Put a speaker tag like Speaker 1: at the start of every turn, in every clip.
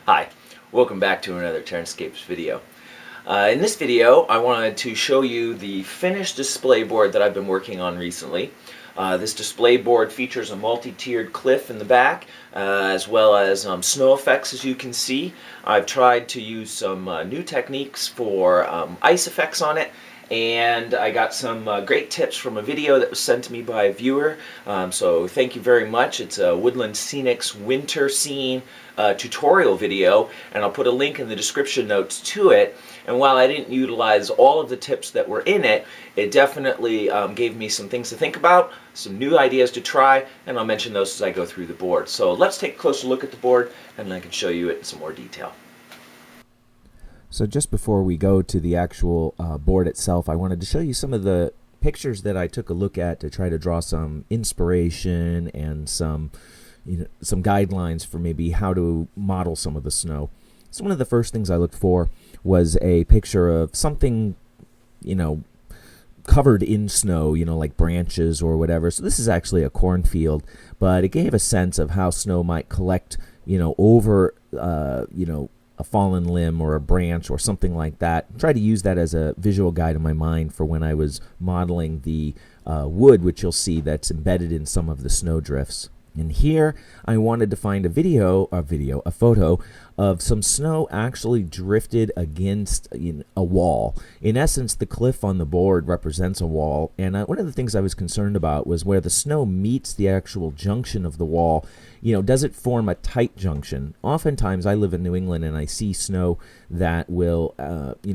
Speaker 1: Hi, welcome back to another TerranScapes video. In this video I wanted to show you the finished display board that I've been working on recently. This display board features a multi-tiered cliff in the back as well as snow effects, as you can see. I've tried to use some new techniques for ice effects on it, and I got some great tips from a video that was sent to me by a viewer, so thank you very much. It's a Woodland Scenics winter scene tutorial video, and I'll put a link in the description notes to it. And while I didn't utilize all of the tips that were in it, it definitely gave me some things to think about, some new ideas to try, and I'll mention those as I go through the board. So let's take a closer look at the board, and I can show you it in some more detail.
Speaker 2: So just before we go to the actual board itself, I wanted to show you some of the pictures that I took a look at to try to draw some inspiration and some guidelines for maybe how to model some of the snow. So one of the first things I looked for was a picture of something, covered in snow, like branches or whatever. So this is actually a cornfield, but it gave a sense of how snow might collect, over, a fallen limb or a branch or something like that. Try to use that as a visual guide in my mind for when I was modeling the wood, which you'll see that's embedded in some of the snow drifts. And here I wanted to find a photo of some snow actually drifted against a wall. In essence, the cliff on the board represents a wall, and one of the things I was concerned about was where the snow meets the actual junction of the wall. Does it form a tight junction? Oftentimes I live in New England and I see snow that will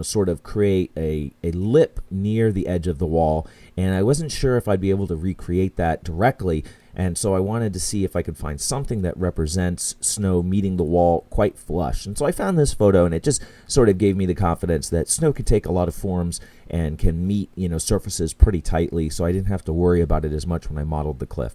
Speaker 2: sort of create a lip near the edge of the wall, and I wasn't sure if I'd be able to recreate that directly. And so I wanted to see if I could find something that represents snow meeting the wall quite flush. And so I found this photo, and it just sort of gave me the confidence that snow can take a lot of forms and can meet, surfaces pretty tightly, so I didn't have to worry about it as much when I modeled the cliff.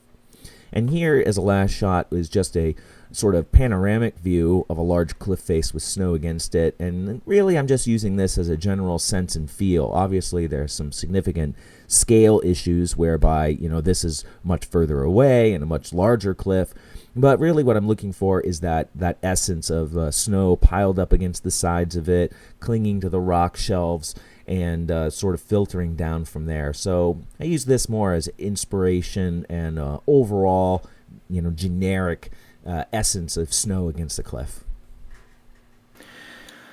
Speaker 2: And here, as a last shot, is just a sort of panoramic view of a large cliff face with snow against it. And really, I'm just using this as a general sense and feel. Obviously, there are some significant scale issues whereby, this is much further away and a much larger cliff. But really what I'm looking for is that essence of snow piled up against the sides of it, clinging to the rock shelves, and sort of filtering down from there. So I use this more as inspiration and overall, generic essence of snow against the cliff.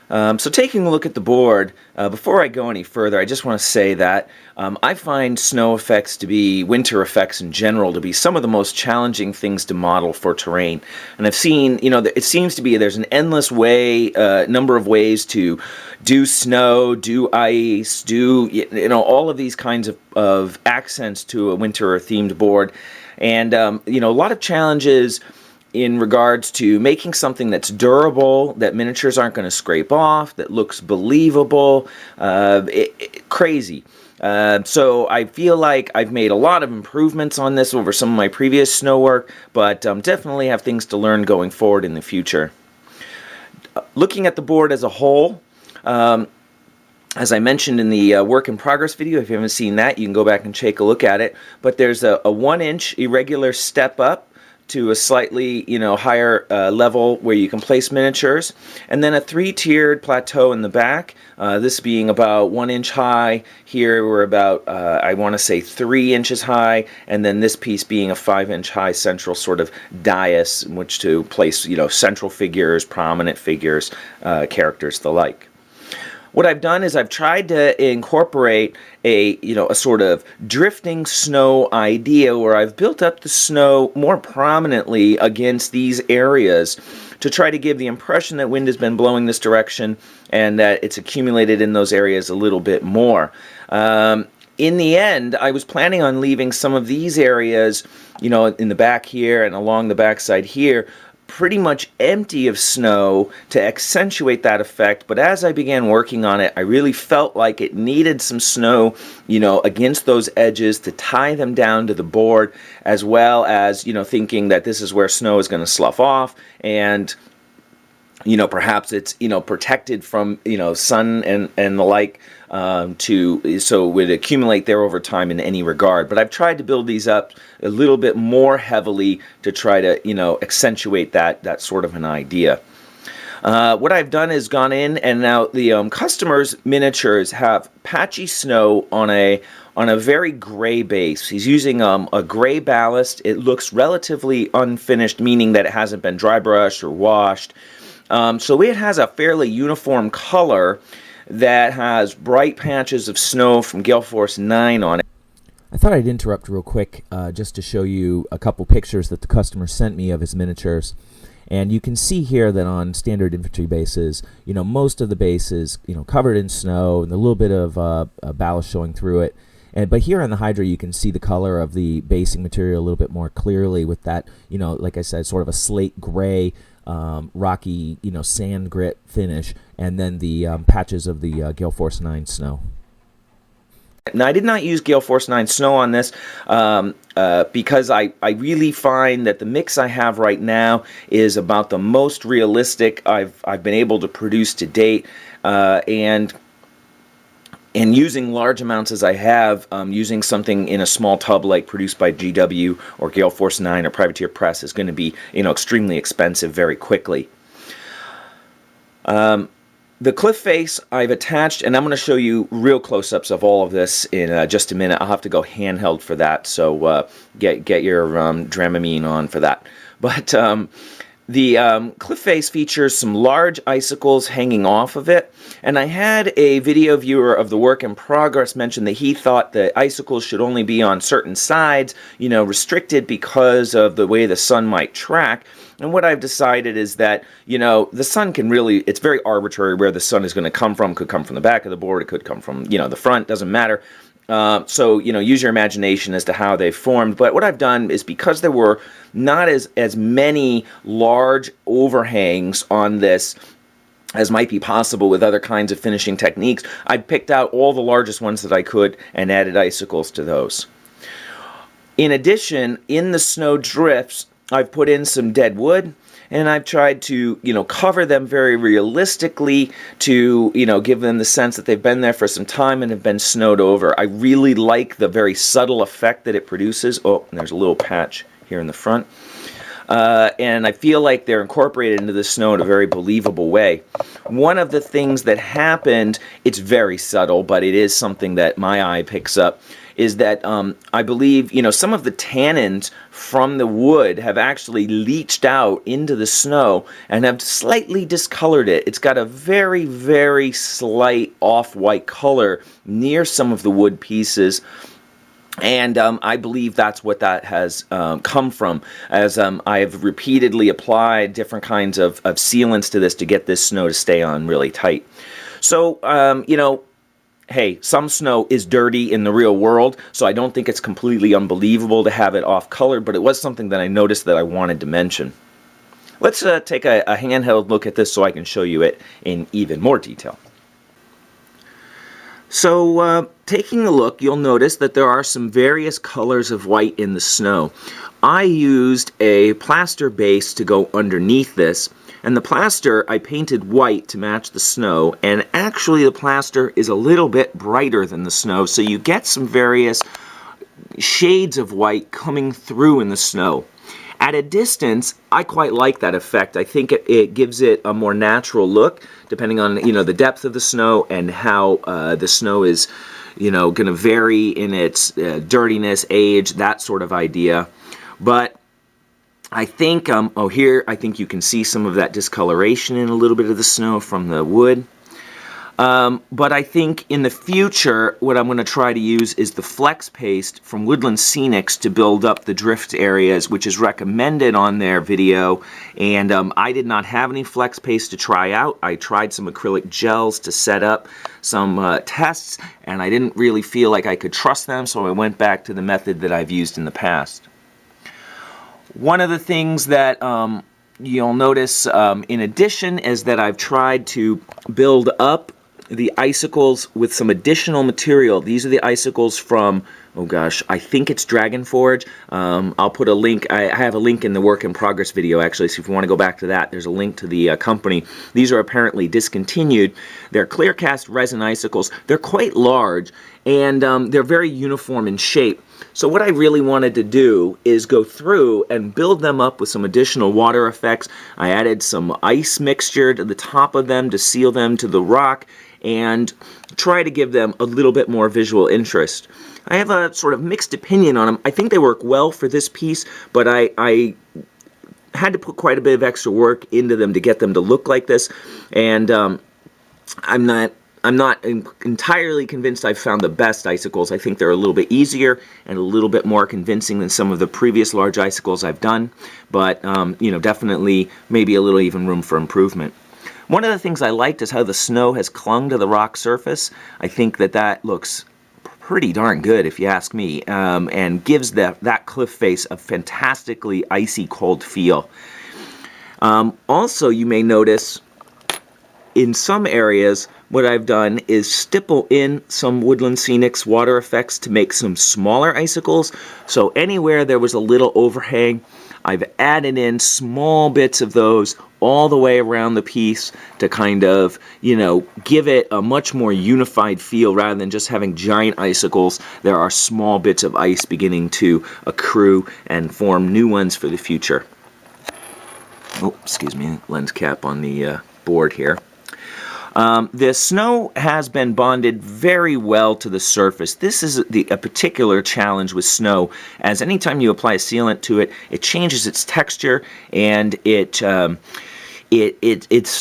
Speaker 1: So taking a look at the board, before I go any further, I just want to say that I find snow effects to be, winter effects in general, to be some of the most challenging things to model for terrain. And I've seen, it seems to be there's an endless number of ways to do snow, do ice, do, all of these kinds of accents to a winter themed board. And, a lot of challenges in regards to making something that's durable, that miniatures aren't going to scrape off, that looks believable, crazy. So I feel like I've made a lot of improvements on this over some of my previous snow work, but definitely have things to learn going forward in the future. Looking at the board as a whole, as I mentioned in the work in progress video, if you haven't seen that, you can go back and take a look at it. But there's a 1-inch irregular step up to a slightly higher level where you can place miniatures, and then a 3-tiered plateau in the back, this being about 1 inch high. Here we're about I want to say 3 inches high, and then this piece being a 5-inch high central sort of dais in which to place central figures, prominent figures, characters, the like. What I've done is I've tried to incorporate a sort of drifting snow idea where I've built up the snow more prominently against these areas to try to give the impression that wind has been blowing this direction and that it's accumulated in those areas a little bit more. In the end, I was planning on leaving some of these areas, in the back here and along the backside here, pretty much empty of snow to accentuate that effect. But as I began working on it, I really felt like it needed some snow, against those edges to tie them down to the board, as well as, thinking that this is where snow is going to slough off, and perhaps it's protected from sun and the like, so it would accumulate there over time in any regard. But I've tried to build these up a little bit more heavily to try to accentuate that sort of an idea. What I've done is gone in, and now the customer's miniatures have patchy snow on a very gray base. He's using a gray ballast. It looks relatively unfinished, meaning that it hasn't been dry brushed or washed. So it has a fairly uniform color that has bright patches of snow from Gale Force 9 on it.
Speaker 2: I thought I'd interrupt real quick just to show you a couple pictures that the customer sent me of his miniatures. And you can see here that on standard infantry bases, most of the base is, covered in snow and a little bit of ballast showing through it. But here on the Hydra, you can see the color of the basing material a little bit more clearly with that, like I said, sort of a slate gray, rocky, sand grit finish, and then the patches of the Gale Force 9 snow.
Speaker 1: Now, I did not use Gale Force 9 snow on this because I really find that the mix I have right now is about the most realistic I've been able to produce to date, and using large amounts as I have, using something in a small tub like produced by GW or Gale Force 9 or Privateer Press is going to be extremely expensive very quickly. The cliff face I've attached, and I'm going to show you real close-ups of all of this in just a minute. I'll have to go handheld for that, so get your Dramamine on for that. But the cliff face features some large icicles hanging off of it, and I had a video viewer of the work in progress mention that he thought the icicles should only be on certain sides, restricted because of the way the sun might track. And what I've decided is that, the sun can really, it's very arbitrary where the sun is going to come from. It could come from the back of the board. It could come from, the front. Doesn't matter. So, use your imagination as to how they formed. But what I've done is, because there were not as many large overhangs on this as might be possible with other kinds of finishing techniques, I picked out all the largest ones that I could and added icicles to those. In addition, in the snow drifts, I've put in some dead wood, and I've tried to, cover them very realistically to, give them the sense that they've been there for some time and have been snowed over. I really like the very subtle effect that it produces. Oh, and there's a little patch here in the front. And I feel like they're incorporated into the snow in a very believable way. One of the things that happened, it's very subtle, but it is something that my eye picks up, is that I believe, some of the tannins from the wood have actually leached out into the snow and have slightly discolored it. It's got a very, very slight off-white color near some of the wood pieces. And I believe that's what that has come from, as I have repeatedly applied different kinds of sealants to this to get this snow to stay on really tight. So, hey, some snow is dirty in the real world, so I don't think it's completely unbelievable to have it off-color, but it was something that I noticed that I wanted to mention. Let's take a handheld look at this so I can show you it in even more detail. So, taking a look, you'll notice that there are some various colors of white in the snow. I used a plaster base to go underneath this, and the plaster I painted white to match the snow, and actually the plaster is a little bit brighter than the snow, so you get some various shades of white coming through in the snow. At a distance, I quite like that effect. I think it gives it a more natural look, depending on the depth of the snow and how the snow is going to vary in its dirtiness, age, that sort of idea. But I think, here I think you can see some of that discoloration in a little bit of the snow from the wood. But I think in the future, what I'm going to try to use is the flex paste from Woodland Scenics to build up the drift areas, which is recommended on their video. And I did not have any flex paste to try out. I tried some acrylic gels to set up some tests, and I didn't really feel like I could trust them, so I went back to the method that I've used in the past. One of the things that you'll notice in addition is that I've tried to build up the icicles with some additional material. These are the icicles from oh gosh, I think it's Dragon Forge. I'll put a link. I have a link in the work in progress video, actually, so if you want to go back to that, there's a link to the company. These are apparently discontinued. They're clear cast resin icicles. They're quite large, and they're very uniform in shape. So what I really wanted to do is go through and build them up with some additional water effects. I added some ice mixture to the top of them to seal them to the rock and try to give them a little bit more visual interest. I have a sort of mixed opinion on them. I think they work well for this piece, but I had to put quite a bit of extra work into them to get them to look like this, and I'm not entirely convinced I've found the best icicles. I think they're a little bit easier and a little bit more convincing than some of the previous large icicles I've done, but you know, definitely maybe a little even room for improvement. One of the things I liked is how the snow has clung to the rock surface. I think that looks pretty darn good, if you ask me, and gives that cliff face a fantastically icy cold feel. Also, you may notice in some areas what I've done is stipple in some Woodland Scenics water effects to make some smaller icicles. So anywhere there was a little overhang, I've added in small bits of those all the way around the piece to kind of, you know, give it a much more unified feel rather than just having giant icicles. There are small bits of ice beginning to accrue and form new ones for the future. Oh, excuse me, lens cap on the board here. The snow has been bonded very well to the surface. This is a particular challenge with snow, as anytime you apply a sealant to it, it changes its texture, and it's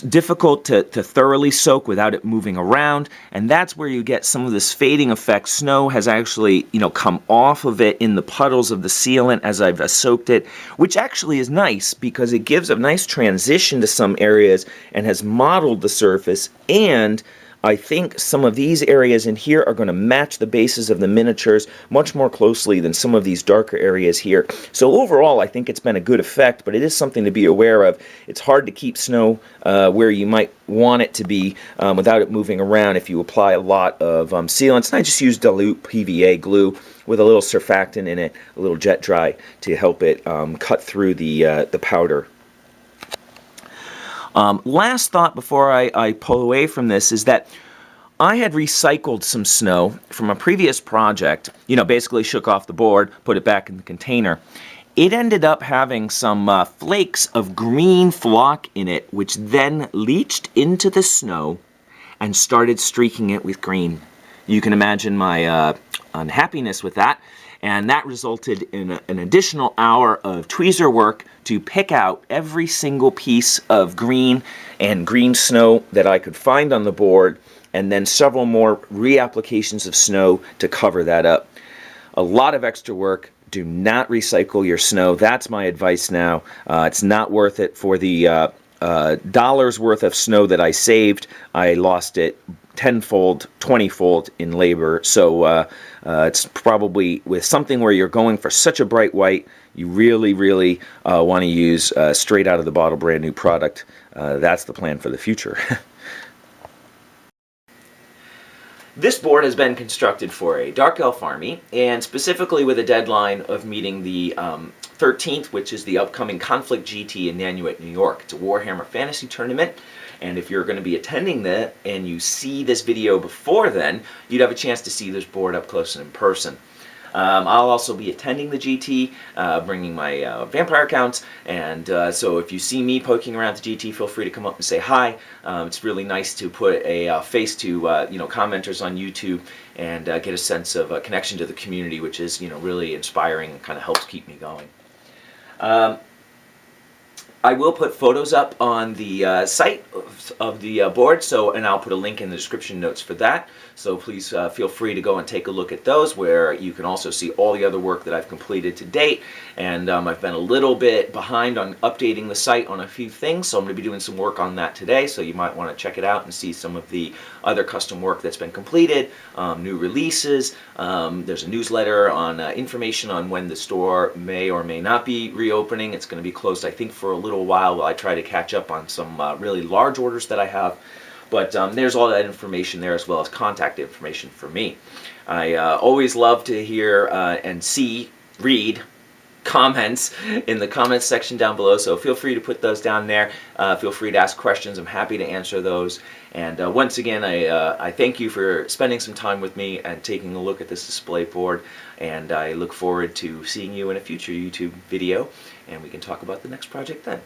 Speaker 1: difficult to thoroughly soak without it moving around, and that's where you get some of this fading effect. Snow has actually, you know, come off of it in the puddles of the sealant as I've soaked it, which actually is nice because it gives a nice transition to some areas and has modeled the surface, and I think some of these areas in here are going to match the bases of the miniatures much more closely than some of these darker areas here. So overall, I think it's been a good effect, but it is something to be aware of. It's hard to keep snow where you might want it to be without it moving around if you apply a lot of sealants. And I just use dilute PVA glue with a little surfactant in it, a little jet dry, to help it cut through the powder. Last thought before I pull away from this is that I had recycled some snow from a previous project, you know, basically shook off the board, put it back in the container. It ended up having some flakes of green flock in it, which then leached into the snow and started streaking it with green. You can imagine my unhappiness with that. And that resulted in an additional hour of tweezer work to pick out every single piece of green and green snow that I could find on the board, and then several more reapplications of snow to cover that up. A lot of extra work. Do not recycle your snow. That's my advice now. It's not worth it for the dollars worth of snow that I saved. I lost it tenfold, 20-fold in labor. So it's probably with something where you're going for such a bright white, you really, really want to use straight out of the bottle brand new product. That's the plan for the future. This board has been constructed for a Dark Elf army, and specifically with a deadline of meeting the 13th, which is the upcoming Conflict GT in Nanuet, New York. It's a Warhammer fantasy tournament, and if you're going to be attending that and you see this video before then, you'd have a chance to see this board up close and in person. I'll also be attending the GT, bringing my vampire accounts, and so if you see me poking around the GT, feel free to come up and say hi. It's really nice to put a face to you know, commenters on YouTube and get a sense of a connection to the community, which is, you know, really inspiring and kind of helps keep me going. I will put photos up on the site of the board, and I'll put a link in the description notes for that. So please feel free to go and take a look at those, where you can also see all the other work that I've completed to date. And I've been a little bit behind on updating the site on a few things, so I'm going to be doing some work on that today. So you might want to check it out and see some of the other custom work that's been completed, new releases. There's a newsletter on information on when the store may or may not be reopening. It's going to be closed, I think, for a little while I try to catch up on some really large orders that I have. But there's all that information there, as well as contact information for me. I always love to hear and read comments in the comments section down below, so feel free to put those down there. Feel free to ask questions. I'm happy to answer those. And once again, I thank you for spending some time with me and taking a look at this display board, and I look forward to seeing you in a future YouTube video, and we can talk about the next project then.